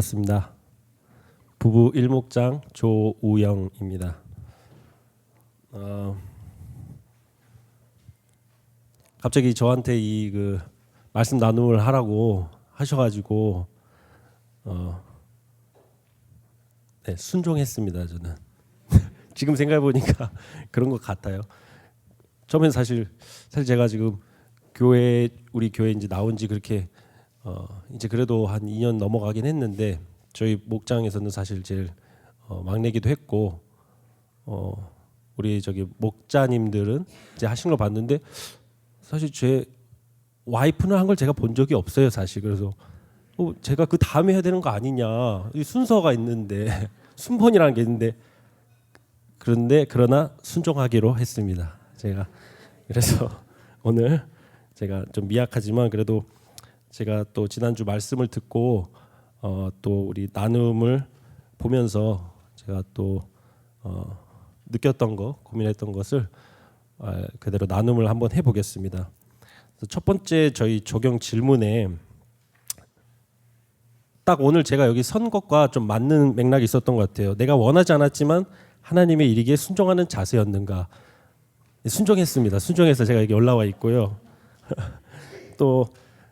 반갑습니다. 부부 일목장 조우영입니다. 갑자기 저한테 이 말씀 나눔을 하라고 하셔가지고 네, 순종했습니다. 저는 지금 생각해 보니까 그런 것 같아요. 처음엔 사실 제가 지금 우리 교회 이제 나온 지 그렇게 이제 그래도 한 2년 넘어가긴 했는데 저희 목장에서는 사실 제일 막내기도 했고 우리 저기 목자님들은 이제 하신 걸 봤는데 사실 제 와이프는 한 걸 제가 본 적이 없어요, 사실. 그래서 제가 그 다음에 해야 되는 거 아니냐, 이 순서가 있는데 순번이라는 게 있는데 그러나 순종하기로 했습니다. 제가 그래서 오늘 제가 좀 미약하지만 그래도 제가 또 지난주 말씀을 듣고 또 우리 나눔을 보면서 제가 또 느꼈던 거, 고민했던 것을 그대로 나눔을 한번 해보겠습니다. 첫 번째 저희 적용 질문에 딱 오늘 제가 여기 선 것과 좀 맞는 맥락이 있었던 것 같아요. 내가 원하지 않았지만 하나님의 이르기에 순종하는 자세였는가? 순종했습니다. 순종해서 제가 여기 올라와 있고요. 또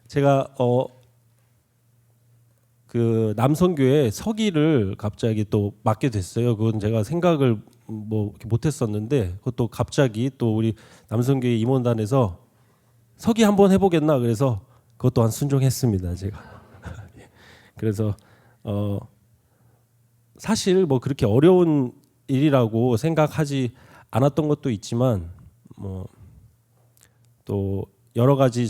제가 그 남성교회 서기를 갑자기 또 맡게 됐어요. 그건 제가 생각을 뭐 못했었는데 그것도 갑자기 또 우리 남성교회 임원단에서 서기 한번 해보겠나 그래서 그것 또한 순종했습니다. 제가 그래서 사실 뭐 그렇게 어려운 일이라고 생각하지 않았던 것도 있지만 뭐 또 여러 가지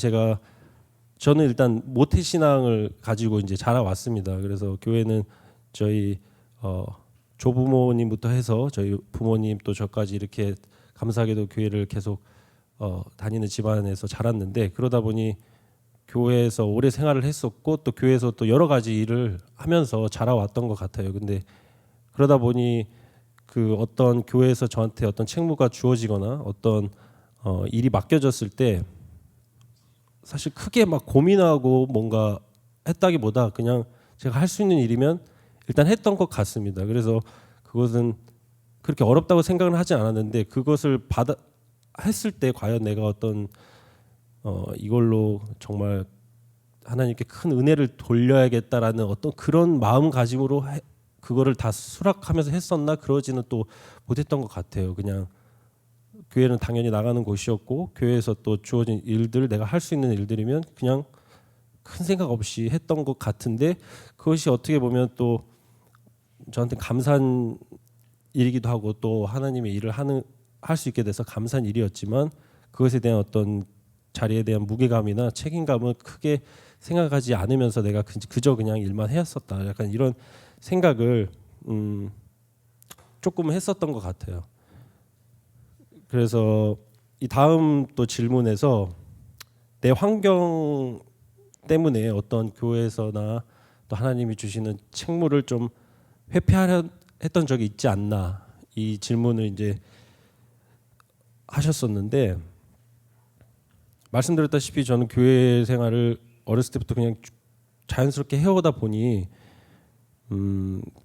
저는 일단 모태신앙을 가지고 이제 자라왔습니다. 그래서 교회는 저희 조부모님부터 해서 저희 부모님 또 저까지 이렇게 감사하게도 교회를 계속 다니는 집안에서 자랐는데 그러다 보니 교회에서 오래 생활을 했었고 또 교회에서 또 여러 가지 일을 하면서 자라왔던 것 같아요. 근데 그러다 보니 그 어떤 교회에서 저한테 어떤 책무가 주어지거나 어떤 일이 맡겨졌을 때 사실 크게 막 고민하고 뭔가 했다기보다 그냥 제가 할 수 있는 일이면 일단 했던 것 같습니다. 그래서 그것은 그렇게 어렵다고 생각은 하지 않았는데 그것을 받아 했을 때 과연 내가 어떤 이걸로 정말 하나님께 큰 은혜를 돌려야겠다라는 어떤 그런 마음가짐으로 그거를 다 수락하면서 했었나 그러지는 또 못했던 것 같아요. 그냥 교회는 당연히 나가는 곳이었고 교회에서 또 주어진 일들 내가 할 수 있는 일들이면 그냥 큰 생각 없이 했던 것 같은데 그것이 어떻게 보면 또 저한테 감사한 일이기도 하고 또 하나님의 일을 할 수 있게 돼서 감사한 일이었지만 그것에 대한 어떤 자리에 대한 무게감이나 책임감은 크게 생각하지 않으면서 내가 그저 그냥 일만 해왔었다. 약간 이런 생각을 조금 했었던 것 같아요. 그래서 이 다음 또 질문에서 내 환경 때문에 어떤 교회에서나 또 하나님이 주시는 책무를 좀 회피하려 했던 적이 있지 않나 이 질문을 이제 하셨었는데 말씀드렸다시피 저는 교회 생활을 어렸을 때부터 그냥 자연스럽게 해오다 보니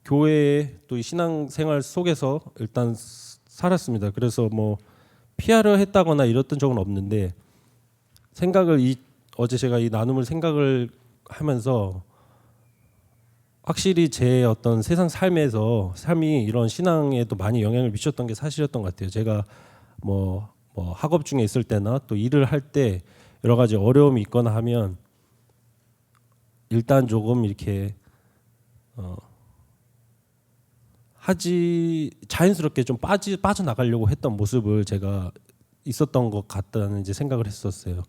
교회 또 이 신앙 생활 속에서 일단 살았습니다. 그래서 뭐 피하려 했다거나 이랬던 적은 없는데 어제 제가 이 나눔을 생각을 하면서 확실히 제 어떤 세상 삶이 이런 신앙에도 많이 영향을 미쳤던 게 사실이었던 것 같아요. 제가 뭐 학업 중에 있을 때나 또 일을 할 때 여러 가지 어려움이 있거나 하면 일단 조금 이렇게 자연스럽게 좀 빠져나가려고 했던 모습을 제가 있었던 것 같다는 이제 생각을 했었어요.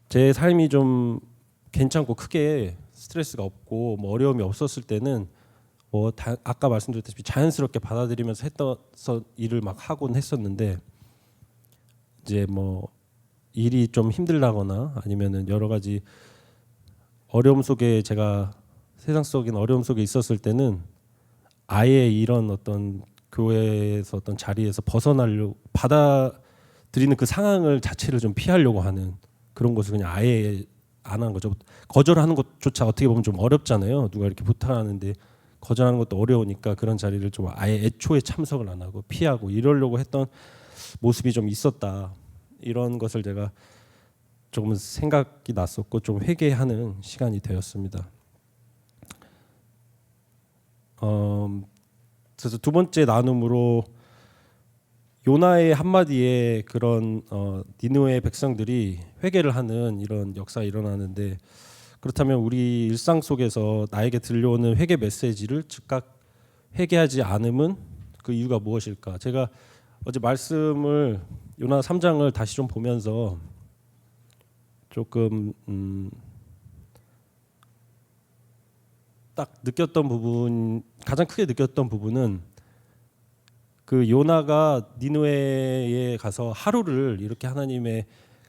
제 삶이 좀 괜찮고 크게 스트레스가 없고 뭐 어려움이 없었을 때는 아까 말씀드렸다시피 자연스럽게 받아들이면서 일을 막 하곤 했었는데 이제 뭐 일이 좀 힘들다거나 아니면은 여러 가지 어려움 속에 제가 세상적인 어려움 속에 있었을 때는 아예 이런 어떤 교회에서 어떤 자리에서 받아들이는 그 상황을 자체를 좀 피하려고 하는 그런 것을 그냥 아예 안 하는 거죠. 거절하는 것조차 어떻게 보면 좀 어렵잖아요. 누가 이렇게 부탁하는데 거절하는 것도 어려우니까 그런 자리를 좀 아예 애초에 참석을 안 하고 피하고 이러려고 했던 모습이 좀 있었다. 이런 것을 제가 조금 생각이 났었고 좀 회개하는 시간이 되었습니다. 그래서 두 번째 나눔으로 요나의 한마디에 그런 니느웨 백성들이 회개를 하는 이런 역사가 일어나는데 그렇다면 우리 일상 속에서 나에게 들려오는 회개 메시지를 즉각 회개하지 않음은 그 이유가 무엇일까? 제가 어제 말씀을 요나 3장을 다시 좀 보면서 조금 딱 가장 크게 느꼈던 부분은 그 요나가 니느웨에 가서 하루를 이렇게 하나님의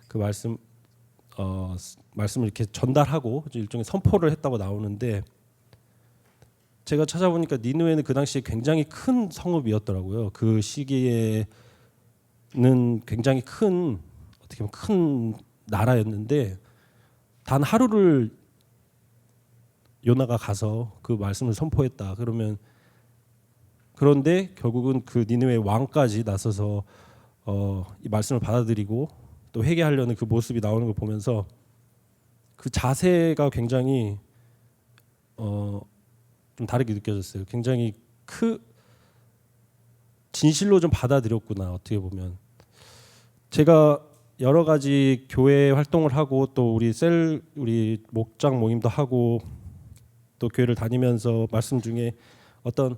그 말씀을 이렇게 전달하고 일종의 선포를 했다고 나오는데 제가 찾아보니까 니느웨는 그 당시에 굉장히 큰 성읍이었더라고요. 그 시기에는 굉장히 어떻게 보면 큰 나라였는데 단 하루를 요나가 가서 그 말씀을 선포했다. 그런데 결국은 그 니느웨 왕까지 나서서 이 말씀을 받아들이고 또 회개하려는 그 모습이 나오는 걸 보면서 그 자세가 굉장히 좀 다르게 느껴졌어요. 굉장히 진실로 좀 받아들였구나. 어떻게 보면 제가 여러 가지 교회 활동을 하고 또 우리 목장 모임도 하고 또 교회를 다니면서 말씀 중에 어떤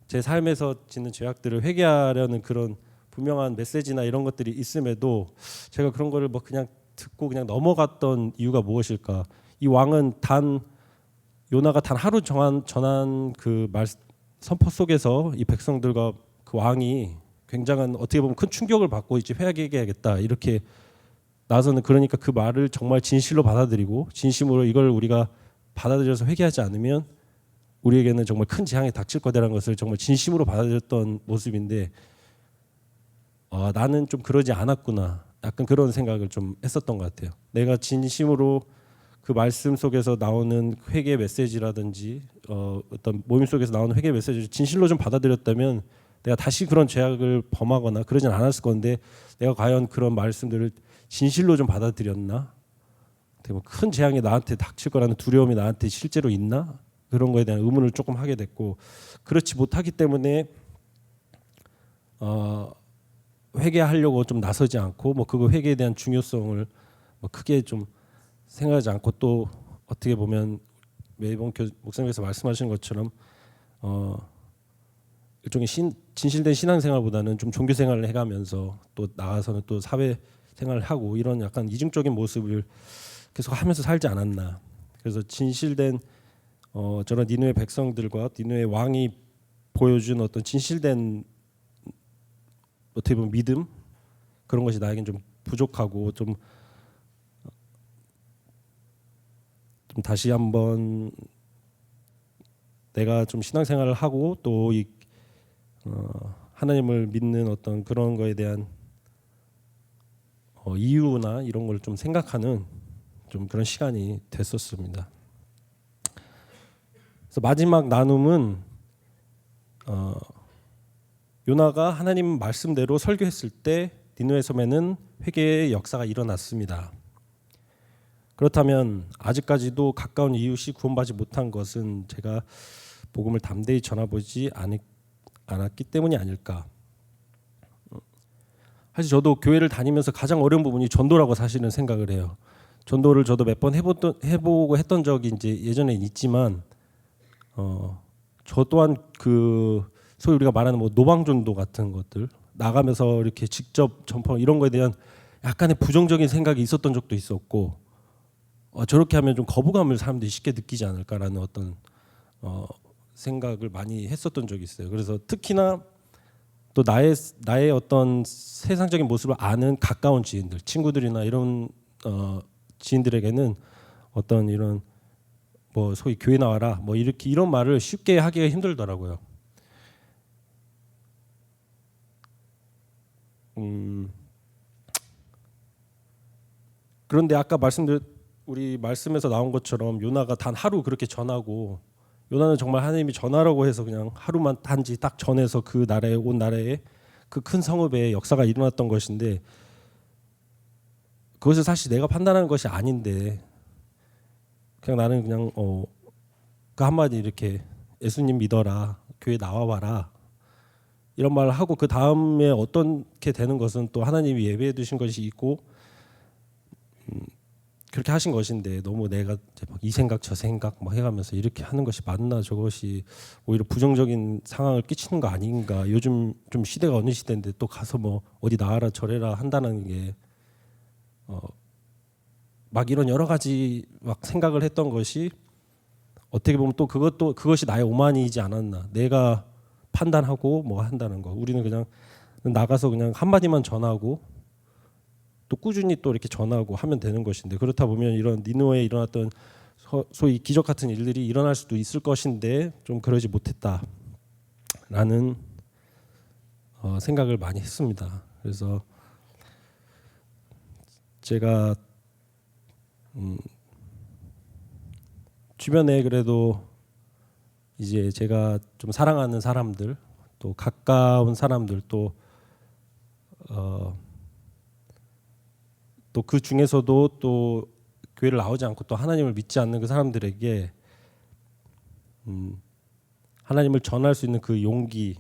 제 삶에서 짓는 죄악들을 회개하려는 그런 분명한 메시지나 이런 것들이 있음에도 제가 그런 거를 뭐 그냥 듣고 그냥 넘어갔던 이유가 무엇일까? 이 왕은 요나가 단 하루 전한 그 선포 속에서 이 백성들과 그 왕이 굉장한 어떻게 보면 큰 충격을 받고 이제 회개해야겠다 이렇게 나서는 그러니까 그 말을 정말 진실로 받아들이고 진심으로 이걸 우리가 받아들여서 회개하지 않으면 우리에게는 정말 큰 재앙이 닥칠 거다라는 것을 정말 진심으로 받아들였던 모습인데 나는 좀 그러지 않았구나. 약간 그런 생각을 좀 했었던 것 같아요. 내가 진심으로 그 말씀 속에서 나오는 회개 메시지라든지 어떤 모임 속에서 나오는 회개 메시지를 진실로 좀 받아들였다면 내가 다시 그런 죄악을 범하거나 그러진 않았을 건데 내가 과연 그런 말씀들을 진실로 좀 받아들였나? 뭐 큰 재앙이 나한테 닥칠 거라는 두려움이 나한테 실제로 있나? 그런 거에 대한 의문을 조금 하게 됐고 그렇지 못하기 때문에 회개하려고 좀 나서지 않고 뭐 그거 회개에 대한 중요성을 뭐 크게 좀 생각하지 않고 또 어떻게 보면 매번 목사님께서 말씀하시는 것처럼 일종의 진실된 신앙생활보다는 좀 종교생활을 해가면서 또 나가서는 또 사회생활을 하고 이런 약간 이중적인 모습을 계속 하면서 살지 않았나. 그래서 진실된 저런 니느웨 백성들과 니느웨 왕이 보여준 어떤 진실된 어떻게 보면 믿음 그런 것이 나에겐 좀 부족하고 좀 다시 한번 내가 좀 신앙생활을 하고 또 이 하나님을 믿는 어떤 그런 거에 대한 이유나 이런 걸 좀 생각하는 좀 그런 시간이 됐었습니다. 그래서 마지막 나눔은 요나가 하나님 말씀대로 설교했을 때 니느웨 섬에는 회개의 역사가 일어났습니다. 그렇다면 아직까지도 가까운 이웃이 구원받지 못한 것은 제가 복음을 담대히 전해보지 않았기 때문이 아닐까. 사실 저도 교회를 다니면서 가장 어려운 부분이 전도라고 사실은 생각을 해요. 전도를 저도 몇 번 해보고 했던 적이 이제 예전엔 있지만 저 또한 그 소위 우리가 말하는 뭐 노방전도 같은 것들 나가면서 이렇게 직접 전파 이런 거에 대한 약간의 부정적인 생각이 있었던 적도 있었고 저렇게 하면 좀 거부감을 사람들이 쉽게 느끼지 않을까라는 어떤 생각을 많이 했었던 적이 있어요. 그래서 특히나 또 나의 어떤 세상적인 모습을 아는 가까운 지인들, 친구들이나 이런 지인들에게는 어떤 이런 뭐 소위 교회 나와라 뭐 이렇게 이런 말을 쉽게 하기가 힘들더라고요. 그런데 아까 우리 말씀에서 나온 것처럼 요나가 단 하루 그렇게 전하고 요나는 정말 하나님이 전하라고 해서 그냥 하루만 단지 딱 전해서 그 나라에 온 나라에 그 큰 성읍에 역사가 일어났던 것인데 그것을 사실 내가 판단하는 것이 아닌데 그냥 나는 그냥 그 한마디 이렇게 예수님 믿어라 교회 나와봐라 이런 말을 하고 그 다음에 어떻게 되는 것은 또 하나님이 예배해 두신 것이 있고 그렇게 하신 것인데 너무 내가 이제 막 이 생각 저 생각 막 해가면서 이렇게 하는 것이 맞나 저것이 오히려 부정적인 상황을 끼치는 거 아닌가 요즘 좀 시대가 어느 시대인데 또 가서 뭐 어디 나와라 저래라 한다는 게 막 이런 여러 가지 막 생각을 했던 것이 어떻게 보면 또 그것이 나의 오만이지 않았나 내가 판단하고 뭐 한다는 거 우리는 그냥 나가서 그냥 한마디만 전하고 또 꾸준히 또 이렇게 전하고 하면 되는 것인데 그렇다 보면 이런 니느웨에 일어났던 소위 기적 같은 일들이 일어날 수도 있을 것인데 좀 그러지 못했다라는 생각을 많이 했습니다. 그래서 제가 주변에 그래도 이제 제가 좀 사랑하는 사람들 또 가까운 사람들 또 그 중에서도 또 교회를 나오지 않고 또 하나님을 믿지 않는 그 사람들에게 하나님을 전할 수 있는 그 용기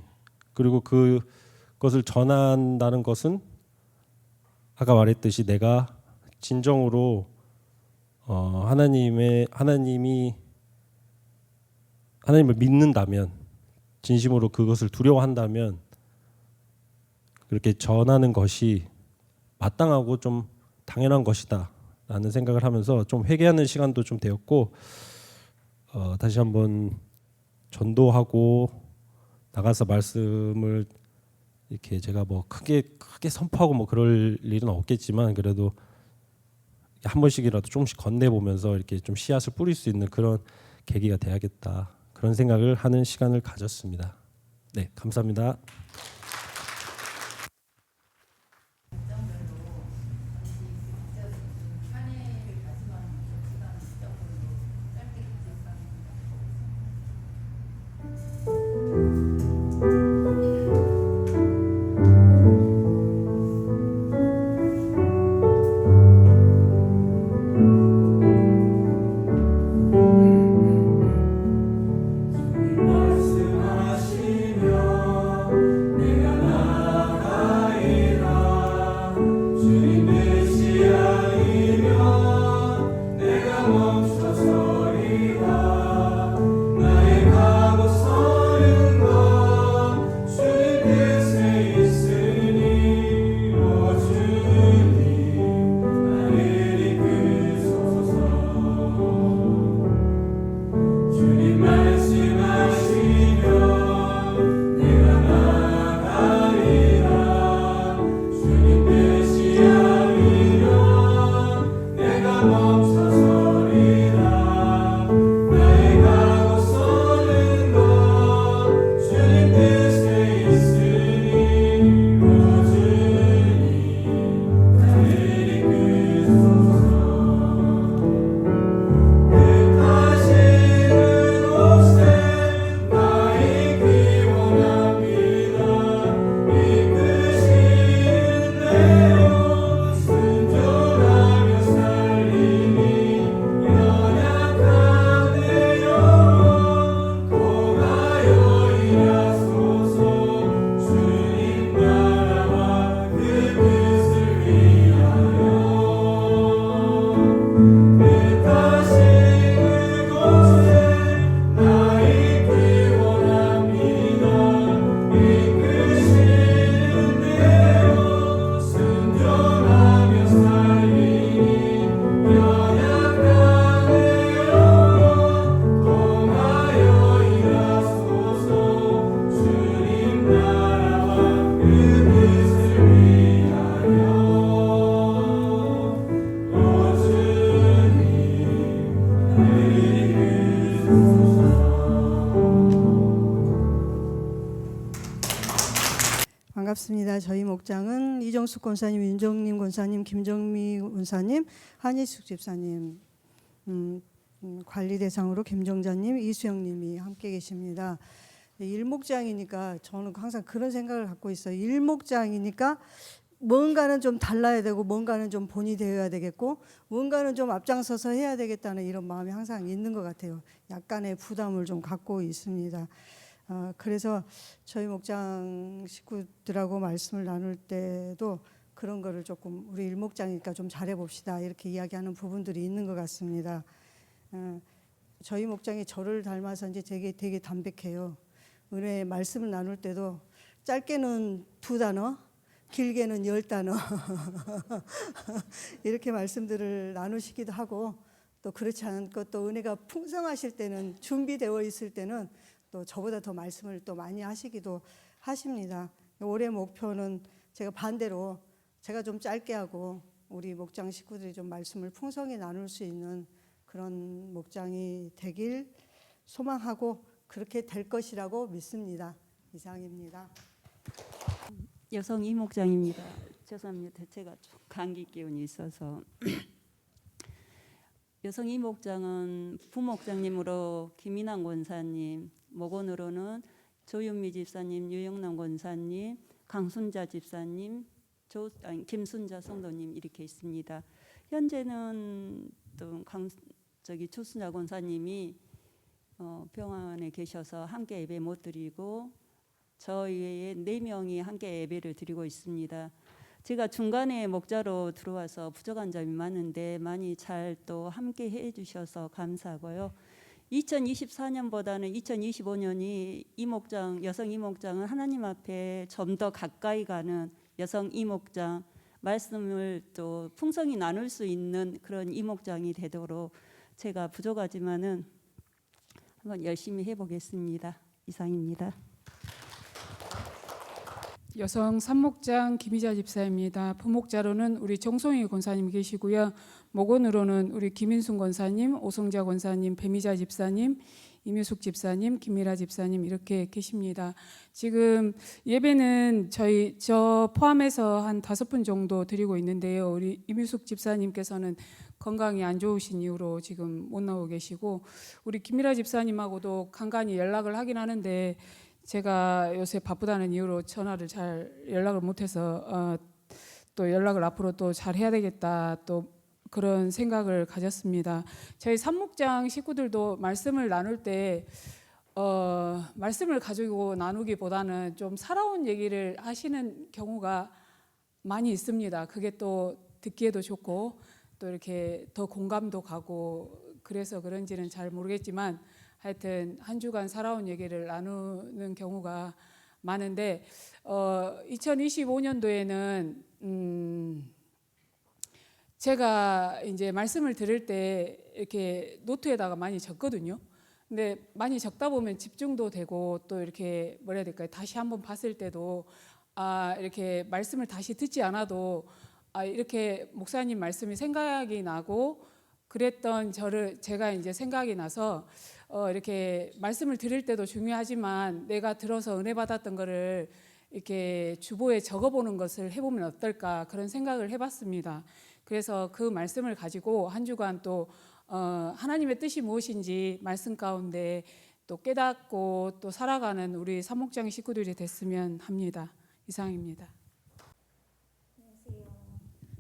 그리고 그것을 전한다는 것은 아까 말했듯이 내가 진정으로 하나님을 믿는다면 진심으로 그것을 두려워한다면 그렇게 전하는 것이 마땅하고 좀 당연한 것이다 라는 생각을 하면서 좀 회개하는 시간도 좀 되었고 다시 한번 전도하고 나가서 말씀을 이렇게 제가 뭐 크게 선포하고 뭐 그럴 일은 없겠지만 그래도 한 번씩이라도 조금씩 건네보면서 이렇게 좀 씨앗을 뿌릴 수 있는 그런 계기가 돼야겠다 그런 생각을 하는 시간을 가졌습니다. 네, 감사합니다. 반갑습니다. 저희 목장은 이정숙 권사님, 윤정림 권사님, 김정미 권사님, 한희숙 집사님, 관리 대상으로 김정자님, 이수영님이 함께 계십니다. 일목장이니까 저는 항상 그런 생각을 갖고 있어요. 일목장이니까 뭔가는 좀 달라야 되고 뭔가는 좀 본이 되어야 되겠고 뭔가는 좀 앞장서서 해야 되겠다는 이런 마음이 항상 있는 것 같아요. 약간의 부담을 좀 갖고 있습니다. 그래서 저희 목장 식구들하고 말씀을 나눌 때도 그런 거를 조금 우리 일목장이니까 좀 잘해봅시다 이렇게 이야기하는 부분들이 있는 것 같습니다. 저희 목장이 저를 닮아서인지 되게 담백해요. 은혜 말씀을 나눌 때도 짧게는 2단어, 길게는 10단어 이렇게 말씀들을 나누시기도 하고 또 그렇지 않고 또 은혜가 풍성하실 때는 준비되어 있을 때는 또 저보다 더 말씀을 또 많이 하시기도 하십니다. 올해 목표는 제가 반대로 제가 좀 짧게 하고 우리 목장 식구들이 좀 말씀을 풍성히 나눌 수 있는 그런 목장이 되길 소망하고 그렇게 될 것이라고 믿습니다. 이상입니다. 여성 이목장입니다. 죄송합니다. 제가 좀 감기 기운이 있어서. 여성 이목장은 부목장님으로 김인환 권사님, 목원으로는 조윤미 집사님, 유영남 권사님, 강순자 집사님, 김순자 성도님 이렇게 있습니다. 현재는 또 조순자 권사님이 병원에 계셔서 함께 예배 못 드리고 저 외에 4명이 함께 예배를 드리고 있습니다. 제가 중간에 목자로 들어와서 부족한 점이 많은데 많이 잘 또 함께 해주셔서 감사하고요. 2024년보다는 2025년이 이목장, 여성 이목장은 하나님 앞에 좀 더 가까이 가는 여성 이목장, 말씀을 또 풍성히 나눌 수 있는 그런 이목장이 되도록 제가 부족하지만은 한번 열심히 해보겠습니다. 이상입니다. 여성 산목장 김희자 집사입니다. 부목자로는 우리 정송희 권사님 계시고요. 목원으로는 우리 김인순 권사님, 오성자 권사님, 배미자 집사님, 이묘숙 집사님, 김미라 집사님 이렇게 계십니다. 지금 예배는 저 포함해서 한 5분 정도 드리고 있는데요. 우리 이묘숙 집사님께서는 건강이 안 좋으신 이유로 지금 못 나오고 계시고 우리 김미라 집사님하고도 간간히 연락을 하긴 하는데 제가 요새 바쁘다는 이유로 전화를 잘 연락을 못해서 또 연락을 앞으로 또 잘 해야 되겠다 또 그런 생각을 가졌습니다. 저희 산목장 식구들도 말씀을 나눌 때 말씀을 가지고 나누기보다는 좀 살아온 얘기를 하시는 경우가 많이 있습니다. 그게 또 듣기에도 좋고 또 이렇게 더 공감도 가고 그래서 그런지는 잘 모르겠지만 하여튼 한 주간 살아온 얘기를 나누는 경우가 많은데 2025년도에는 제가 이제 말씀을 들을 때 이렇게 노트에다가 많이 적거든요. 근데 많이 적다 보면 집중도 되고 또 이렇게 뭐라 해야 될까요? 다시 한번 봤을 때도 이렇게 말씀을 다시 듣지 않아도 이렇게 목사님 말씀이 생각이 나고 그랬던 제가 이제 생각이 나서 이렇게 말씀을 들을 때도 중요하지만 내가 들어서 은혜 받았던 거를 이렇게 주보에 적어보는 것을 해보면 어떨까 그런 생각을 해봤습니다. 그래서 그 말씀을 가지고 한 주간 또 하나님의 뜻이 무엇인지 말씀 가운데 또 깨닫고 또 살아가는 우리 사목장 식구들이 됐으면 합니다. 이상입니다.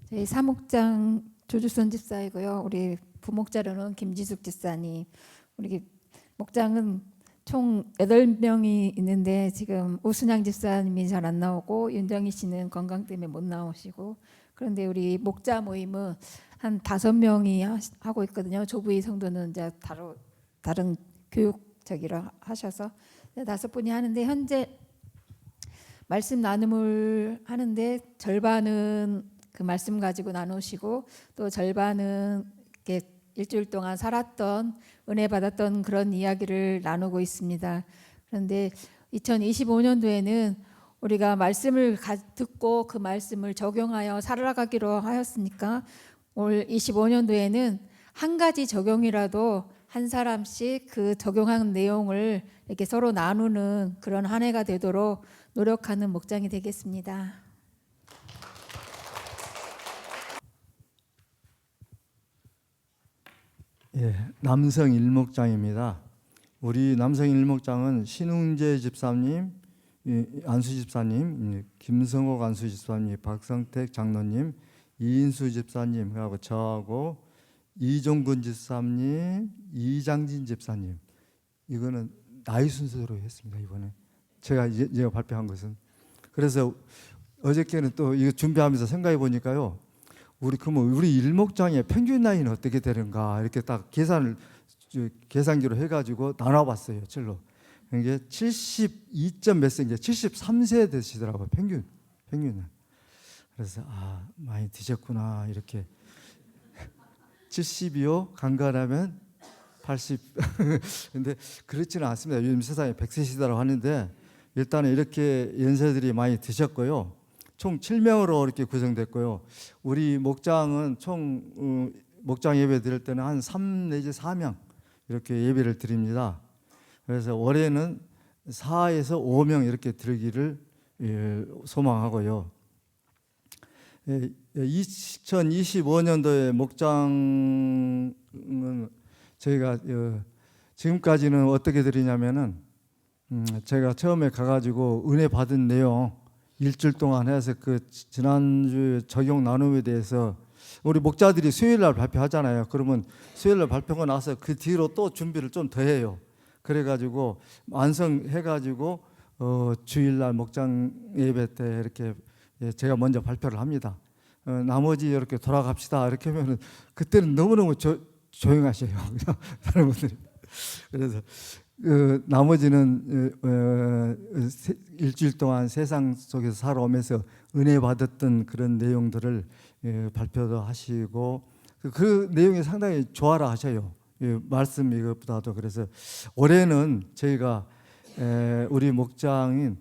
저희 사목장 조주선 집사이고요. 우리 부목자로는 김지숙 집사님. 우리 목장은 총 8명이 있는데 지금 오순양 집사님이 잘 안 나오고 윤정희 씨는 건강 때문에 못 나오시고 그런데 우리 목자 모임은 한 5명이 하고 있거든요. 조부희 성도는 이제 다른 교육적이라 하셔서 5분이 하는데 현재 말씀 나눔을 하는데 절반은 그 말씀 가지고 나누시고 또 절반은 이렇게 일주일 동안 살았던 은혜 받았던 그런 이야기를 나누고 있습니다. 그런데 2025년도에는 우리가 말씀을 듣고 그 말씀을 적용하여 살아가기로 하였으니까 올 25년도에는 한 가지 적용이라도 한 사람씩 그 적용한 내용을 이렇게 서로 나누는 그런 한 해가 되도록 노력하는 목장이 되겠습니다. 예, 남성 일목장입니다. 우리 남성 일목장은 신웅재 집사님, 안수 집사님, 김성옥 안수 집사님, 박성택 장로님, 이인수 집사님하고 저하고 이종근 집사님, 이장진 집사님. 이거는 나이 순서로 했습니다. 이번에 제가 발표한 것은. 그래서 어저께는 또 이거 준비하면서 생각해 보니까요. 우리 일목장의 평균 나이는 어떻게 되는가 이렇게 딱 계산기로 해가지고 나눠봤어요. 철로. 이게 72점 몇 세, 이제 73세 되시더라고요. 평균은. 그래서 많이 드셨구나 이렇게. 70이요. 간간하면 80. 근데 그렇지는 않습니다. 요즘 세상에 100세시다라고 하는데 일단은 이렇게 연세들이 많이 드셨고요. 총 7명으로 이렇게 구성됐고요. 우리 목장은 총 목장 예배 드릴 때는 한 3 내지 4명 이렇게 예배를 드립니다. 그래서 올해는 4에서 5명 이렇게 드리기를 소망하고요. 2025년도에 목장은 저희가 지금까지는 어떻게 드리냐면은 제가 처음에 가가지고 은혜 받은 내용 일주일 동안 해서 그 지난주 적용 나눔에 대해서 우리 목자들이 수요일 날 발표하잖아요. 그러면 수요일 날 발표가 나서 그 뒤로 또 준비를 좀 더 해요. 그래가지고 완성해가지고 주일 날 목장 예배 때 이렇게 제가 먼저 발표를 합니다. 나머지 이렇게 돌아갑시다 이렇게 하면은 그때는 너무너무 조용하셔요. 다른 분들이. 그래서 나머지는 일주일 동안 세상 속에서 살아오면서 은혜 받았던 그런 내용들을 발표도 하시고 그 내용이 상당히 좋아라 하셔요. 말씀 이것보다도. 그래서 올해는 저희가 우리 목장인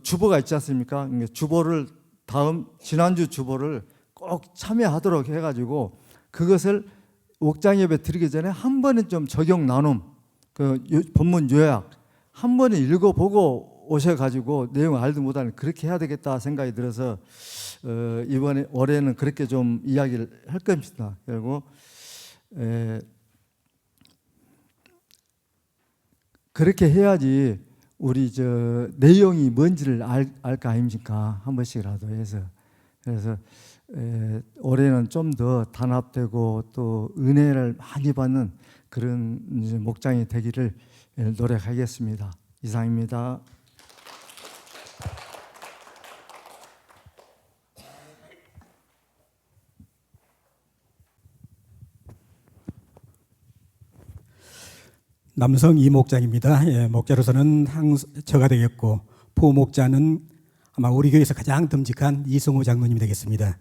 주보가 있지 않습니까? 주보를 지난주 주보를 꼭 참여하도록 해가지고 그것을 목장 예배 드리기 전에 한 번은 좀 적용 나눔, 그 본문 요약 한 번은 읽어보고 오셔가지고 내용 알도 못하는 그렇게 해야 되겠다 생각이 들어서 이번에 올해는 그렇게 좀 이야기를 할 겁니다. 그리고 그렇게 해야지 우리 내용이 뭔지를 알까 아닙니까? 한 번씩이라도 해서. 그래서 올해는 좀 더 단합되고 또 은혜를 많이 받는 그런 목장이 되기를 노력하겠습니다. 이상입니다. 남성 이목장입니다. 목자로서는 저가 되겠고 부목자는 아마 우리 교회에서 가장 듬직한 이승우 장로님이 되겠습니다.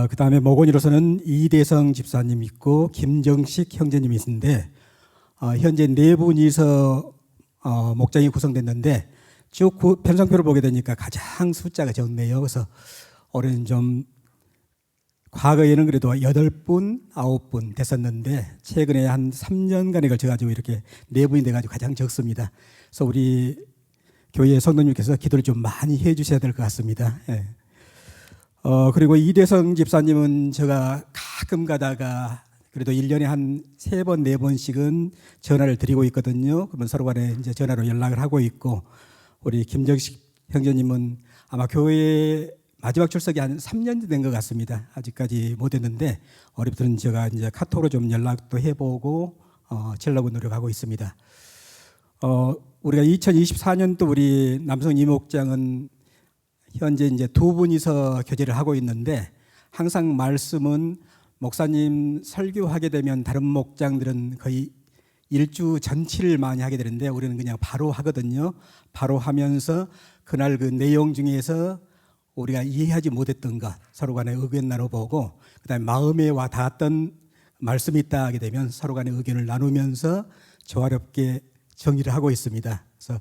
그 다음에 목원이로서는 이대성 집사님 있고 김정식 형제님이 있는데 현재 4분이서 목장이 구성됐는데 쭉 편성표를 보게 되니까 가장 숫자가 적네요. 그래서 올해는 좀 과거에는 그래도 8분, 9분 됐었는데 최근에 한 3년간에 걸쳐가지고 이렇게 4분이 돼가지고 가장 적습니다. 그래서 우리 교회 성도님께서 기도를 좀 많이 해주셔야 될 것 같습니다. 그리고 이대성 집사님은 제가 가끔 가다가 그래도 1년에 한 3번, 4번씩은 전화를 드리고 있거든요. 그러면 서로 간에 이제 전화로 연락을 하고 있고 우리 김정식 형제님은 아마 교회 마지막 출석이 한 3년 된 것 같습니다. 아직까지 못 했는데 올해부터는 제가 이제 카톡으로 좀 연락도 해보고 치려고 노력하고 있습니다. 우리가 2024년도 우리 남성 이목장은 현재 이제 2분이서 교제를 하고 있는데 항상 말씀은 목사님 설교하게 되면 다른 목장들은 거의 일주 전치를 많이 하게 되는데 우리는 그냥 바로 하거든요. 바로 하면서 그날 그 내용 중에서 우리가 이해하지 못했던 것 서로 간에 의견 나눠보고 그다음에 마음에 와 닿았던 말씀이 있다 하게 되면 서로 간에 의견을 나누면서 조화롭게 정리를 하고 있습니다. 그래서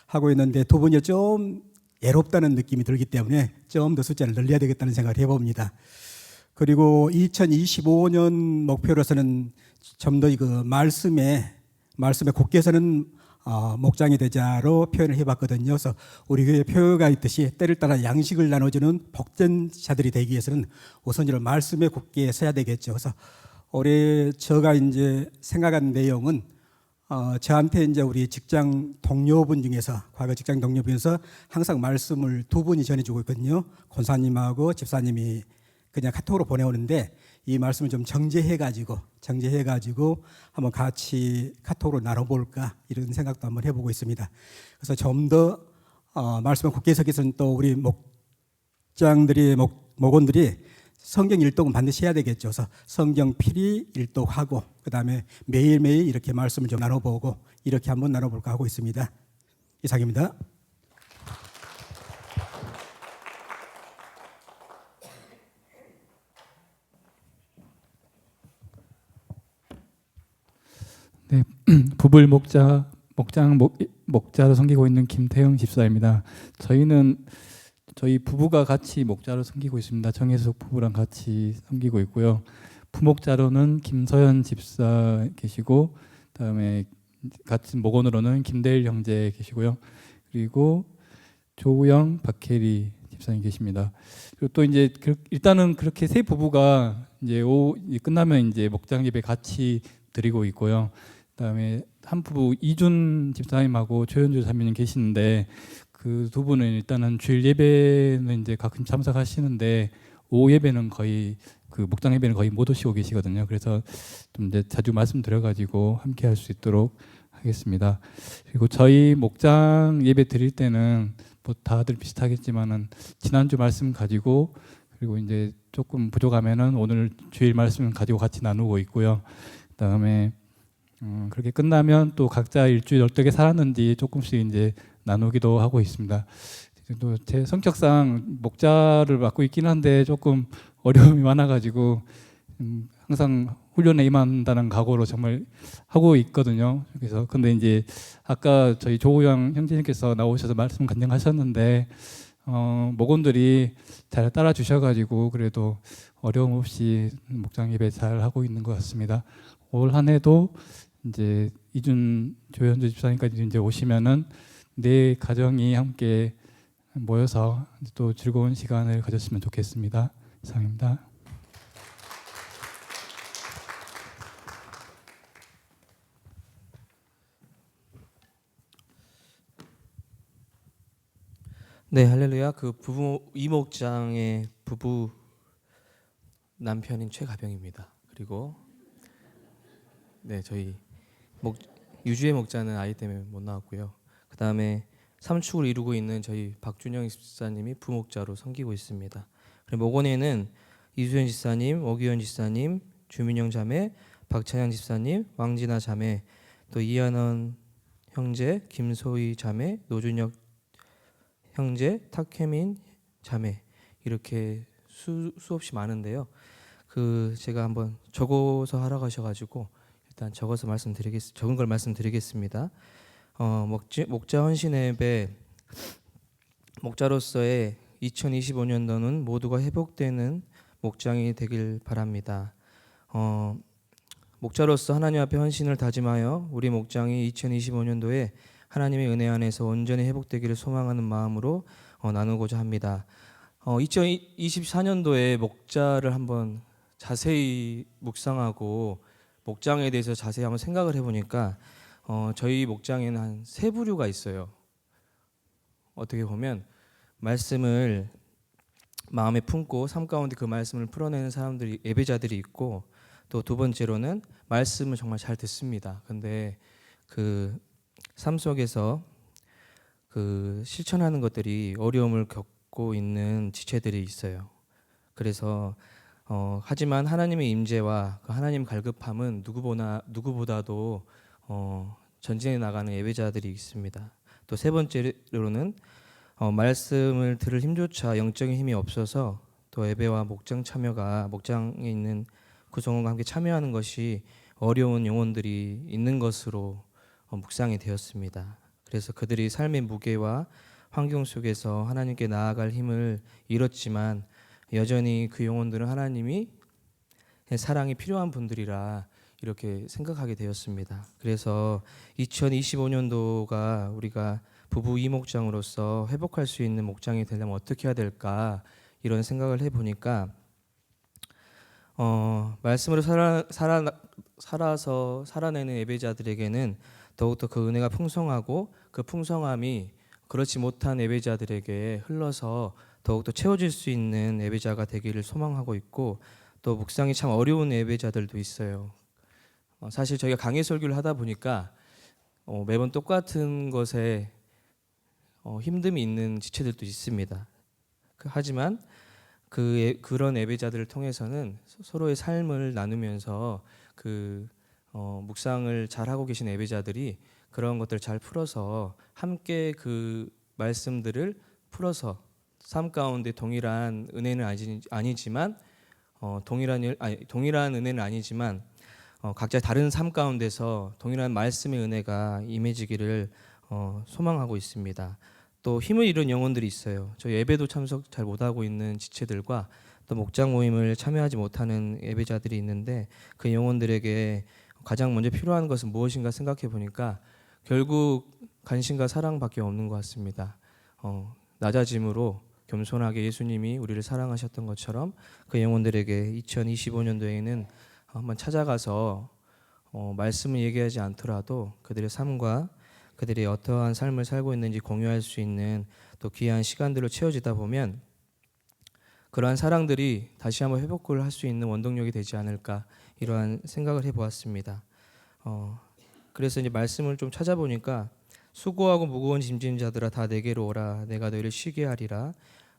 하고 있는데 2분이 좀 애롭다는 느낌이 들기 때문에 좀 더 숫자를 늘려야 되겠다는 생각을 해봅니다. 그리고 2025년 목표로서는 좀 더 그 말씀에 곧게 서는 목장이 되자로 표현을 해봤거든요. 그래서 우리 교회 표어가 있듯이 때를 따라 양식을 나눠주는 복된 자들이 되기 위해서는 우선 이런 말씀에 굳게 서야 되겠죠. 그래서 올해 제가 이제 생각한 내용은 저한테 이제 우리 직장 동료분 중에서 과거 직장 동료분 중에서 항상 말씀을 두 분이 전해주고 있거든요. 권사님하고 집사님이 그냥 카톡으로 보내오는데 이 말씀을 좀 정제해가지고 한번 같이 카톡으로 나눠볼까 이런 생각도 한번 해보고 있습니다. 그래서 좀 더 말씀을 굳게 서기 위해서는 또 우리 목장들이 목원들이 성경 일독은 반드시 해야 되겠죠. 그래서 성경 필히 일독하고 그다음에 매일매일 이렇게 말씀을 좀 나눠보고 이렇게 한번 나눠볼까 하고 있습니다. 이상입니다. 네, 부불 목자로 섬기고 있는 김태형 집사입니다. 저희 부부가 같이 목자로 섬기고 있습니다. 정혜숙 부부랑 같이 섬기고 있고요. 부목자로는 김서연 집사 계시고, 그다음에 같은 목원으로는 김대일 형제 계시고요. 그리고 조우영, 박혜리 집사님 계십니다. 그리고 또 이제 일단은 그렇게 세 부부가 이제 끝나면 이제 목장 예배 같이 드리고 있고요. 그다음에 한 부부 이준 집사님하고 최현주 사모님 계시는데 그 두 분은 일단은 주일 예배는 이제 가끔 참석하시는데 오후 예배는 거의 그 목장 예배는 거의 못 오시고 계시거든요. 그래서 좀 이제 자주 말씀드려가지고 함께 할 수 있도록 하겠습니다. 그리고 저희 목장 예배 드릴 때는 뭐 다들 비슷하겠지만은 지난주 말씀 가지고 그리고 이제 조금 부족하면은 오늘 주일 말씀 가지고 같이 나누고 있고요. 그다음에 그렇게 끝나면 또 각자 일주일 어떻게 살았는지 조금씩 이제 나누기도 하고 있습니다. 또 제 성격상 목자를 맡고 있긴 한데 조금 어려움이 많아가지고 항상 훈련에 임한다는 각오로 정말 하고 있거든요. 그래서 근데 이제 아까 저희 조우영 형제님께서 나오셔서 말씀 간증하셨는데 목원들이 잘 따라 주셔가지고 그래도 어려움 없이 목장 예배 잘 하고 있는 것 같습니다. 올 한 해도 이제 이준 조현주 집사님까지 이제 오시면은 네 가정이 함께 모여서 또 즐거운 시간을 가졌으면 좋겠습니다. 이상입니다. 네, 할렐루야. 그 부부 이목장의 부부 남편인 최가병입니다. 그리고 네, 저희 유주의 목자는 아이 때문에 못 나왔고요. 그 다음에 삼축을 이루고 있는 저희 박준영 집사님이 부목자로 섬기고 있습니다. 그리고 목원에는 이수연 집사님, 오기현 집사님, 주민영 자매, 박찬양 집사님, 왕진아 자매, 또 이한원 형제, 김소희 자매, 노준혁 형제, 탁혜민 자매 이렇게 수없이 많은데요. 제가 한번 적어서 하라고 하셔가지고 일단 적은 걸 말씀드리겠습니다. 목자 헌신 예배 목자로서의 2025년도는 모두가 회복되는 목장이 되길 바랍니다. 목자로서 하나님 앞에 헌신을 다짐하여 우리 목장이 2025년도에 하나님의 은혜 안에서 온전히 회복되기를 소망하는 마음으로 나누고자 합니다. 2024년도에 목자를 한번 자세히 묵상하고 목장에 대해서 자세히 한번 생각을 해보니까 저희 목장에는 한 세 부류가 있어요. 어떻게 보면 말씀을 마음에 품고 삶 가운데 그 말씀을 풀어내는 사람들이 예배자들이 있고 또 두 번째로는 말씀을 정말 잘 듣습니다. 근데 그 삶 속에서 그 실천하는 것들이 어려움을 겪고 있는 지체들이 있어요. 그래서 하지만 하나님의 임재와 그 하나님 갈급함은 누구보다도 전진해 나가는 예배자들이 있습니다. 또 세 번째로는 말씀을 들을 힘조차 영적인 힘이 없어서 또 예배와 목장 참여가 목장에 있는 구성원과 함께 참여하는 것이 어려운 영혼들이 있는 것으로 묵상이 되었습니다. 그래서 그들이 삶의 무게와 환경 속에서 하나님께 나아갈 힘을 잃었지만 여전히 그 영혼들은 하나님이 사랑이 필요한 분들이라 이렇게 생각하게 되었습니다. 그래서 2025년도가 우리가 부부 이목장으로서 회복할 수 있는 목장이 되려면 어떻게 해야 될까 이런 생각을 해보니까 말씀으로 살아서 살아내는 예배자들에게는 더욱더 그 은혜가 풍성하고 그 풍성함이 그렇지 못한 예배자들에게 흘러서 더욱더 채워질 수 있는 예배자가 되기를 소망하고 있고, 또 묵상이 참 어려운 예배자들도 있어요. 사실 저희가 강의 설교를 하다 보니까 매번 똑같은 것에 힘듦이 있는 지체들도 있습니다. 하지만 그런 예배자들을 통해서는 서로의 삶을 나누면서 묵상을 잘하고 계신 예배자들이 그런 것들을 잘 풀어서 함께 그 말씀들을 풀어서 삶 가운데 동일한 은혜는 아니지만 동일한 은혜는 아니지만 각자 다른 삶 가운데서 동일한 말씀의 은혜가 임해지기를 소망하고 있습니다. 또 힘을 잃은 영혼들이 있어요. 저희 예배도 참석 잘 못하고 있는 지체들과 또 목장 모임을 참여하지 못하는 예배자들이 있는데, 그 영혼들에게 가장 먼저 필요한 것은 무엇인가 생각해 보니까 결국 관심과 사랑밖에 없는 것 같습니다. 낮아짐으로 겸손하게 예수님이 우리를 사랑하셨던 것처럼 그 영혼들에게 2025년도에는 한번 찾아가서 말씀을 얘기하지 않더라도 그들의 삶과 그들이 어떠한 삶을 살고 있는지 공유할 수 있는 또 귀한 시간들로 채워지다 보면 그러한 사랑들이 다시 한번 회복을 할 수 있는 원동력이 되지 않을까, 이러한 생각을 해보았습니다. 그래서 이제 말씀을 좀 찾아보니까 수고하고 무거운 짐진 자들아 다 내게로 오라 내가 너희를 쉬게 하리라.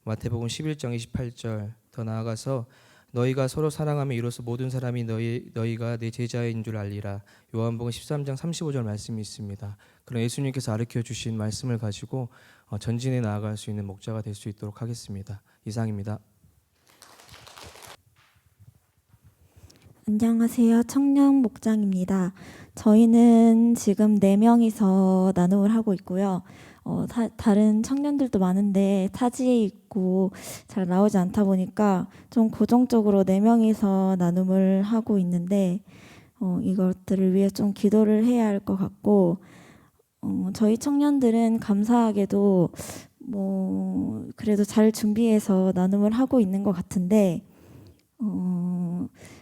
마태복음 11장 28절. 더 나아가서 너희가 서로 사랑하며 이로써 모든 사람이 너희가 내 제자인 줄 알리라. 요한복음 13장 35절 말씀이 있습니다. 그런 예수님께서 가르쳐 주신 말씀을 가지고 전진해 나아갈 수 있는 목자가 될 수 있도록 하겠습니다. 이상입니다. 안녕하세요. 청년 목장입니다. 저희는 지금 4명이서 나눔을 하고 있고요. 다른 청년들도 많은데 타지에 있고 잘 나오지 않다 보니까 좀 고정적으로 4명이서 나눔을 하고 있는데 이것들을 위해 좀 기도를 해야 할 것 같고, 저희 청년들은 감사하게도 그래도 잘 준비해서 나눔을 하고 있는 것 같은데,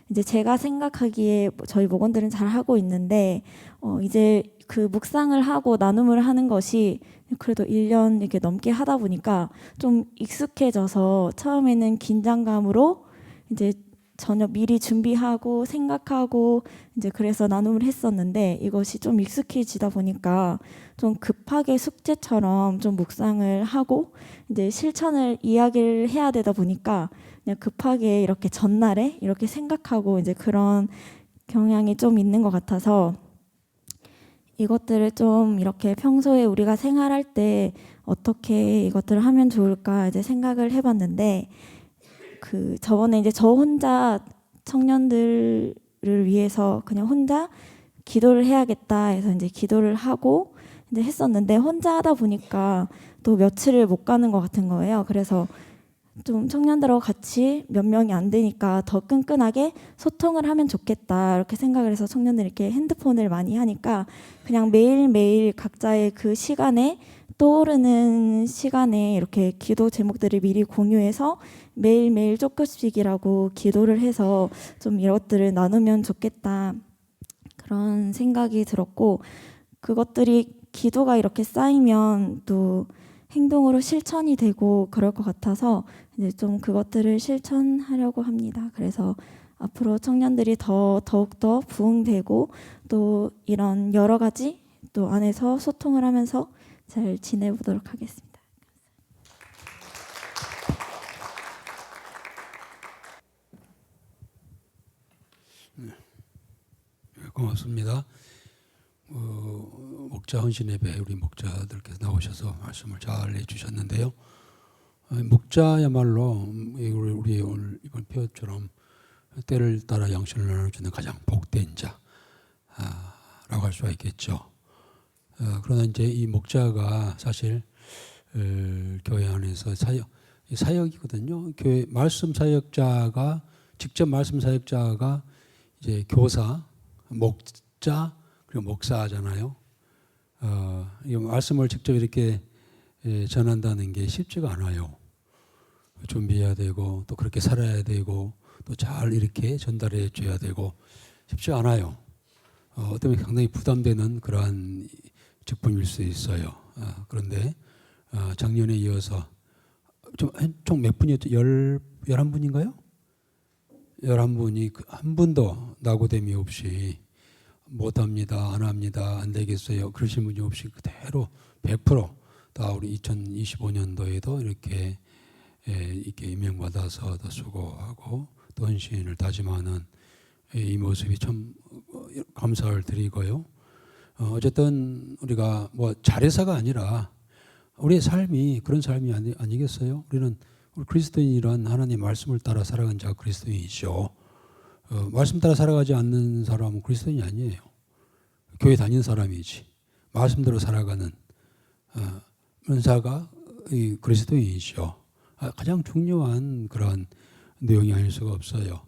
이제 제가 생각하기에 저희 목원들은 잘 하고 있는데 이제 그 묵상을 하고 나눔을 하는 것이 그래도 1년 이렇게 넘게 하다 보니까 좀 익숙해져서 처음에는 긴장감으로 이제 전혀 미리 준비하고 생각하고 이제 그래서 나눔을 했었는데, 이것이 좀 익숙해지다 보니까 좀 급하게 숙제처럼 좀 묵상을 하고 이제 실천을 이야기를 해야 되다 보니까 그냥 급하게 이렇게 전날에 이렇게 생각하고 이제 그런 경향이 좀 있는 것 같아서 이것들을 좀 이렇게 평소에 우리가 생활할 때 어떻게 이것들을 하면 좋을까 이제 생각을 해봤는데, 저번에 이제 저 혼자 청년들을 위해서 그냥 혼자 기도를 해야겠다 해서 이제 기도를 하고 이제 했었는데, 혼자 하다 보니까 또 며칠을 못 가는 것 같은 거예요. 그래서 좀 청년들하고 같이 몇 명이 안 되니까 더 끈끈하게 소통을 하면 좋겠다 이렇게 생각을 해서, 청년들이 이렇게 핸드폰을 많이 하니까 그냥 매일매일 각자의 그 시간에 떠오르는 시간에 이렇게 기도 제목들을 미리 공유해서 매일매일 조금씩이라고 기도를 해서 좀 이것들을 나누면 좋겠다 그런 생각이 들었고, 그것들이 기도가 이렇게 쌓이면 또 행동으로 실천이 되고 그럴 것 같아서 이제 좀 그것들을 실천하려고 합니다. 그래서 앞으로 청년들이 더욱더 부흥되고 또 이런 여러 가지 또 안에서 소통을 하면서 잘 지내보도록 하겠습니다. 고맙습니다. 목자 헌신 예배 우리 목자들께서 나오셔서 말씀을 잘 해주셨는데요. 목자야말로 우리 오늘 이번 표처럼 때를 따라 양식을 나눠주는 가장 복된 자라고 할 수가 있겠죠. 그러나 이제 이 목자가 사실 교회 안에서 사역이거든요. 교회 말씀 사역자가 직접 말씀 사역자가 이제 교사 목자 그리고 목사하잖아요. 이 말씀을 직접 이렇게 전한다는 게 쉽지가 않아요. 준비해야 되고 또 그렇게 살아야 되고 또 잘 이렇게 전달해 줘야 되고 쉽지 않아요. 어쩌면 상당히 부담되는 그러한 직분일 수 있어요. 그런데 작년에 이어서 총 몇 분이었죠? 11분인가요? 11분이 한 분도 낙오됨이 없이 못합니다, 안 합니다, 안 되겠어요 그러신 분이 없이 그대로 100% 우리 2025년도에도 이렇게 임명받아서 더 수고하고 또 헌신을 다짐하는 이 모습이 참 감사를 드리고요. 어쨌든 우리가 뭐 잘해서가 아니라 우리의 삶이 그런 삶이 아니겠어요? 우리 그리스도인이란 하나님의 말씀을 따라 살아간 자가 그리스도인이죠. 말씀 따라 살아가지 않는 사람은 그리스도인이 아니에요. 교회 다니는 사람이지. 말씀대로 살아가는 은사가 이 그리스도인이죠. 가장 중요한 그런 내용이 아닐 수가 없어요.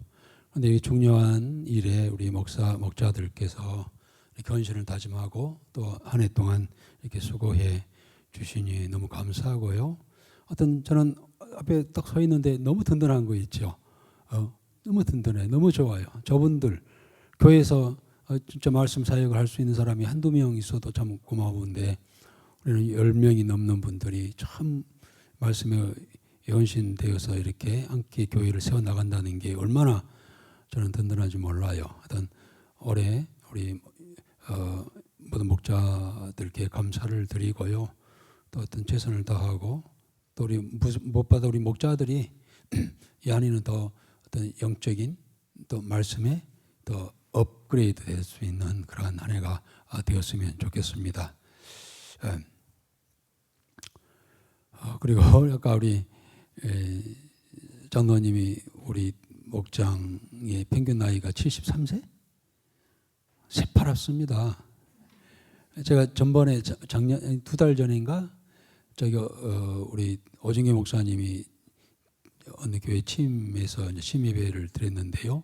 그런데 이 중요한 일에 우리 목자들께서 이렇게 헌신을 다짐하고 또 한 해 동안 이렇게 수고해 주시니 너무 감사하고요. 저는 앞에 딱 서 있는데 너무 든든한 거 있죠. 너무 든든해, 너무 좋아요. 저분들 교회에서 진짜 말씀 사역을 할 수 있는 사람이 한두 명 있어도 참 고마운데 우리는 10명이 넘는 분들이 참 말씀에 헌신되어서 이렇게 함께 교회를 세워나간다는 게 얼마나 저는 든든한지 몰라요. 올해 우리 모든 목자들께 감사를 드리고요. 또 어떤 최선을 다하고 또 우리 무엇보다 우리 목자들이 이 안에는 더 어떤 영적인 또 말씀에 더 업그레이드 될 수 있는 그러한 한 해가 되었으면 좋겠습니다. 그리고 아까 우리 장로님이 우리 목장의 평균 나이가 73세? 새파랗습니다. 제가 전번에 작년 2달 전인가 우리 오정계 목사님이 어느 교회 침에서 이제 심예배를 드렸는데요.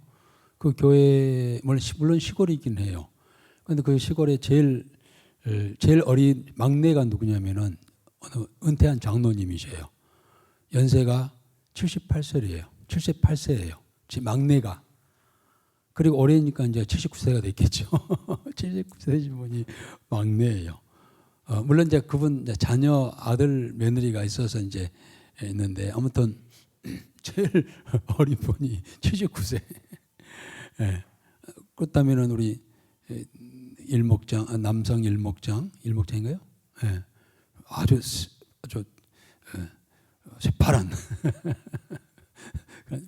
그 교회 물론 시골이긴 해요. 그런데 그 시골에 제일 어린 막내가 누구냐면은 어느 은퇴한 장로님이세요. 연세가 78세예요. 78세예요. 제 막내가. 그리고 올해니까 이제 79세가 됐겠죠. 79세신 분이 막내예요. 물론 이제 그분 이제 자녀 아들 며느리가 있어서 이제 있는데 아무튼 제일 어린 분이 79세. 예. 그렇다면은 우리 남성 일목장인가요? 예. 아주 새파란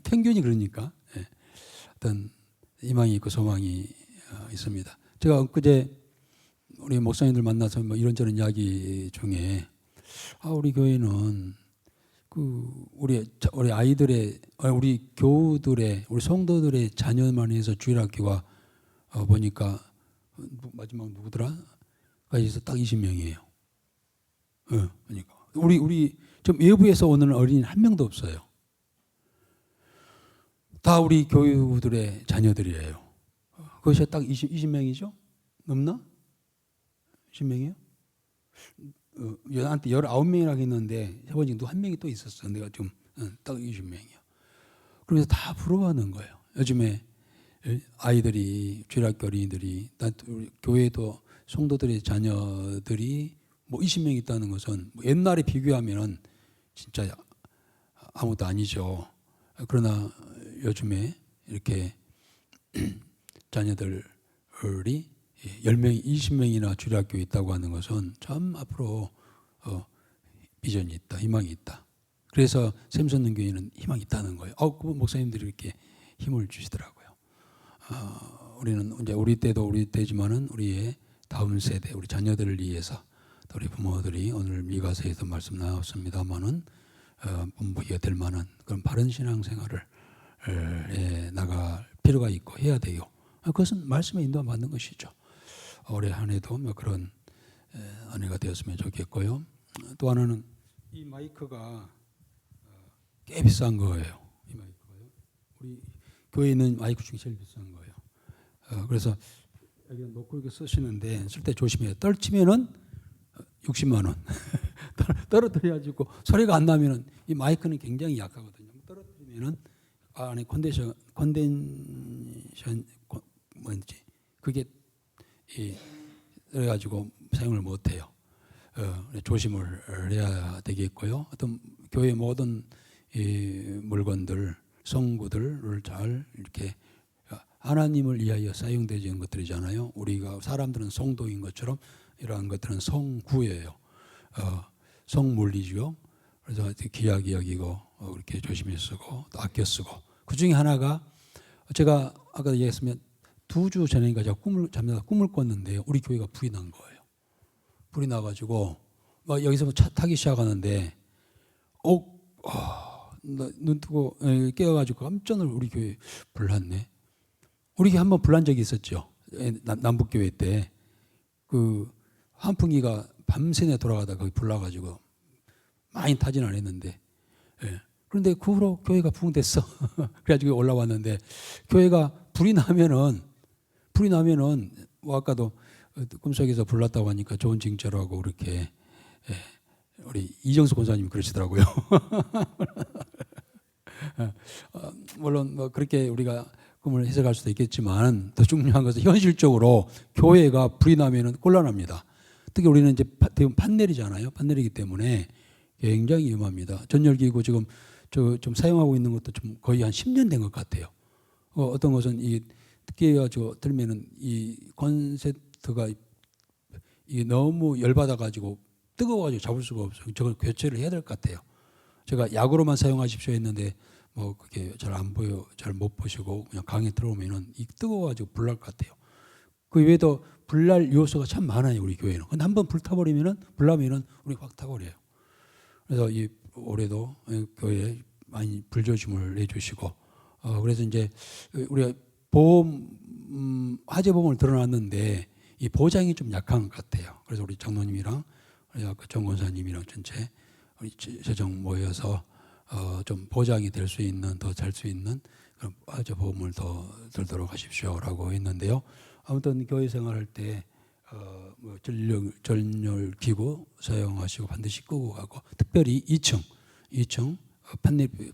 평균이 그러니까 어떤 희망이 있고 소망이 있습니다. 제가 엊그제 우리 목사님들 만나서 뭐 이런저런 이야기 중에 우리 교회는 우리 아이들의 우리 교우들의 우리 성도들의 자녀만 해서 주일학교가 보니까 마지막 누구더라? 가서 딱 20명이에요. 그러니까 우리 좀 외부에서 오는 어린이 한 명도 없어요. 다 우리 교우들의 자녀들이에요. 그것이 딱 20명이죠? 넘나? 20명이요? 나한테 19명이라고 했는데 해보니 또 한 명이 또 있었어. 내가 좀 딱 20명이요. 그래서 다 부러워하는 거예요. 요즘에 아이들이 주일학교 어린이들이 우리 교회도 성도들의 자녀들이 뭐 20명 있다는 것은 뭐 옛날에 비교하면은 진짜 아무도 아니죠. 그러나 요즘에 이렇게 자녀들이 10명, 20명이나 주일학교에 있다고 하는 것은 참 앞으로 비전이 있다, 희망이 있다. 그래서 샘솟는 교회는 희망이 있다는 거예요. 그 목사님들이 이렇게 힘을 주시더라고요. 우리는 이제 우리 때도 우리 때지만은 우리의 다음 세대, 우리 자녀들을 위해서 또 우리 부모들이 오늘 미가서에서 말씀 나왔습니다만은 본보기가 될 만한 그런 바른 신앙생활을 나갈 필요가 있고 해야 돼요. 그것은 말씀에 인도받는 것이죠. 올해 한 해도 그런 한 해가 되었으면 좋겠고요. 또 하나는 이 마이크가 꽤 비싼 거예요. 이 마이크가요. 우리 교회에 있는 마이크 중에 제일 비싼 거예요. 그래서 여기 놓고 이렇게 쓰시는데 쓸 때 조심해요. 떨치면은 60만 원. 떨어뜨려가지고 소리가 안 나면은 이 마이크는 굉장히 약하거든요. 떨어뜨리면은 안에 컨덴션 뭔지 그게 그래가지고 사용을 못해요. 조심을 해야 되겠고요. 어떤 교회 모든 이 물건들, 성구들을 잘 이렇게 하나님을 위하여 사용되지 않은 것들이잖아요. 우리가 사람들은 성도인 것처럼 이러한 것들은 성구예요. 성물이죠. 그래서 귀하게 여기고 이렇게 조심히 쓰고 또 아껴 쓰고 그 중에 하나가 제가 아까 얘기했으면 2주 전인가 제가 잠자다 꿈을 꿨는데 우리 교회가 불이 난 거예요. 불이 나가지고 막 여기서 차 타기 시작하는데 눈 뜨고 깨어가지고 깜짝 놀라 우리 교회 불났네. 우리 교회 한번 불난 적이 있었죠. 남북교회 때 그 환풍기가 밤새내 돌아가다가 거기 불나가지고 많이 타진 않았는데 그런데 그 후로 교회가 부흥됐어. 그래가지고 올라왔는데 교회가 불이 나면은 뭐 아까도 꿈속에서 불났다고 하니까 좋은 징조라고 그렇게 우리 이정수 권사님이 그러시더라고요. 물론 뭐 그렇게 우리가 꿈을 해석할 수도 있겠지만 더 중요한 것은 현실적으로 교회가 불이 나면은 곤란합니다. 특히 우리는 이제 대부분 판넬이잖아요. 판넬이기 때문에 굉장히 위험합니다. 전열기구 지금 좀 사용하고 있는 것도 좀 거의 한 10년 된 것 같아요. 어떤 것은 이 특히 들면은 이 콘센트가 이게 너무 열받아 가지고 뜨거워가지고 잡을 수가 없어요. 저걸 교체를 해야 될 것 같아요. 제가 약으로만 사용하십시오 했는데 뭐 그게 잘 안 보여, 잘 못 보시고 그냥 강에 들어오면은 이 뜨거워가지고 불날 것 같아요. 그 외에도 불날 요소가 참 많아요 우리 교회는. 근데 한번 불타버리면은 불나면은 우리 확 타버려요. 그래서 이 올해도 교회에 많이 불조심을 해주시고 그래서 이제 우리가 보험 화재 보험을 들어놨는데 이 보장이 좀 약한 것 같아요. 그래서 우리 장로님이랑 우리 아까 정 권사님이랑 전체 우리 재정 모여서 좀 보장이 될 수 있는 더 잘 수 있는 그런 화재 보험을 더 들도록 하십시오라고 했는데요. 아무튼 교회 생활할 때 뭐 전열 기구 사용하시고 반드시 끄고 가고 특별히 2층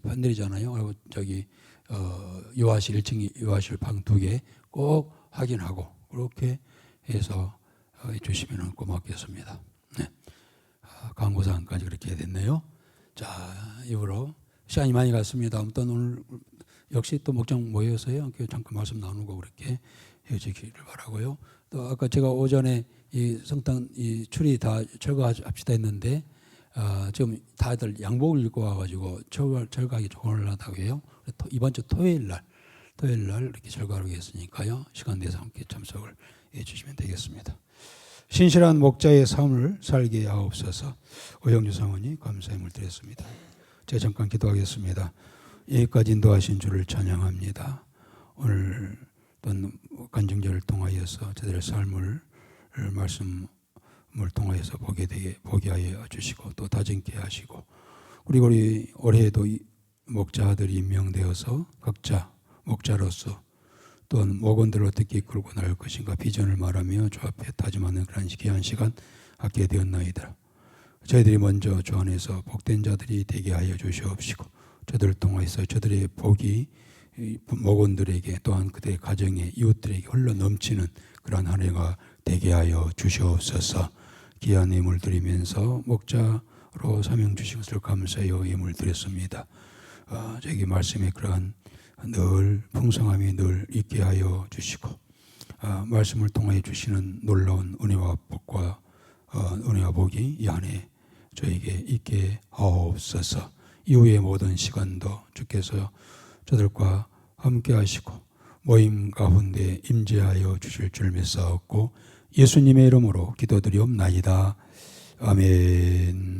판넬이잖아요. 그리고 저기 요하실 1층 요하실 방 2개 꼭 확인하고 그렇게 해서 해주시면 고맙겠습니다. 네. 광고사항까지 그렇게 됐네요. 자, 이후로 시간이 많이 갔습니다. 아무튼 오늘 역시 또 목장 모여서요. 잠깐 말씀 나누고 그렇게 해주시기를 바라고요. 또 아까 제가 오전에 이 성당 이 추리 다 철거합시다 했는데 지금 다들 양복을 입고 와가지고 철거하기 좋으려다고 해요. 이번 주 토요일 날 이렇게 철거하려고 했으니까요. 시간 내서 함께 참석을 해주시면 되겠습니다. 신실한 목자의 삶을 살게 하옵소서. 오영주 사모님 감사함을 드렸습니다. 제가 잠깐 기도하겠습니다. 여기까지 인도하신 주를 찬양합니다. 오늘 또 간증절을 통하여서 저들의 삶을 말씀을 통하여서 보게 하여 주시고 또 다짐케 하시고 그리고 우리 올해에도 목자들이 임명되어서 각자 목자로서 또한 목원들을 어떻게 이끌고 나갈 것인가 비전을 말하며 주 앞에 다짐하는 그런 귀한 시간 갖게 되었나이다. 저희들이 먼저 주 안에서 복된 자들이 되게 하여 주시옵시고 저들을 통해서 저들의 복이 목원들에게 또한 그들의 가정에 이웃들에게 흘러 넘치는 그러한 한 해가 되게 하여 주시옵소서. 귀한 예물 드리면서 목자로 사명 주신 것을 감사하여 예물 드렸습니다. 저에게 말씀에 그러한 늘 풍성함이 늘 있게 하여 주시고 말씀을 통하여 주시는 놀라운 은혜와 복과 은혜와 복이 이 안에 저에게 있게 하옵소서. 이후의 모든 시간도 주께서 저들과 함께 하시고 모임 가운데 임재하여 주실 줄 믿사옵고 예수님의 이름으로 기도드리옵나이다. 아멘.